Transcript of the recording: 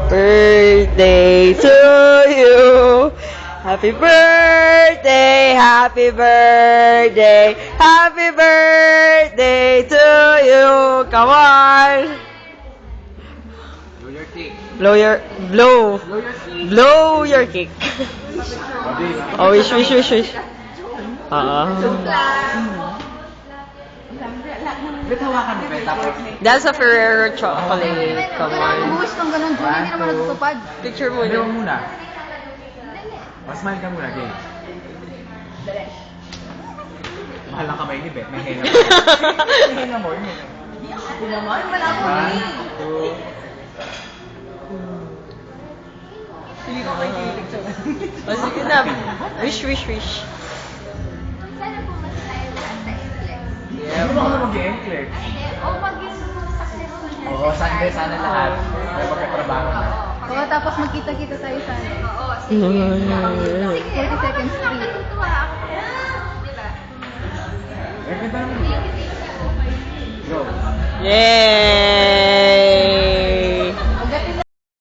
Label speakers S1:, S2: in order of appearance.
S1: birthday to you. Happy birthday, happy birthday, happy birthday to you. Come on.
S2: Blow your cake.
S1: Blow your
S2: cake.
S1: blow your cake. Oh, wish.
S2: Ba't hawakan mo ba? Tapos,
S1: That's a Ferrero chocolate. Come on.
S3: Buwis kang ganun, Julie. Hindi naman natutupad.
S1: Picture mo
S2: sabi mo
S1: na.
S2: muna. Smile ka muna, Gay. Mahal ang kamay ni Beth. May henna mo. May henna mo.
S3: Hindi naman, wala ko eh.
S2: 1, 2.
S3: Hindi ko makikilig siya.
S1: O sige na. Wish.
S4: Sana po mas tayo sa Flex.
S2: Hindi mo ako mag-e-flex.
S4: O maging successful na.
S2: Oo, Sunday sana lahat. May magkatrabaho na.
S3: Oo, tapos magkita-kita tayo sa
S4: Oo, sige.
S3: 42nd Street.
S4: Natutuwa ako. Diba?
S2: Eh, ganda naman.
S4: Thank you.
S2: Go.
S1: Yay!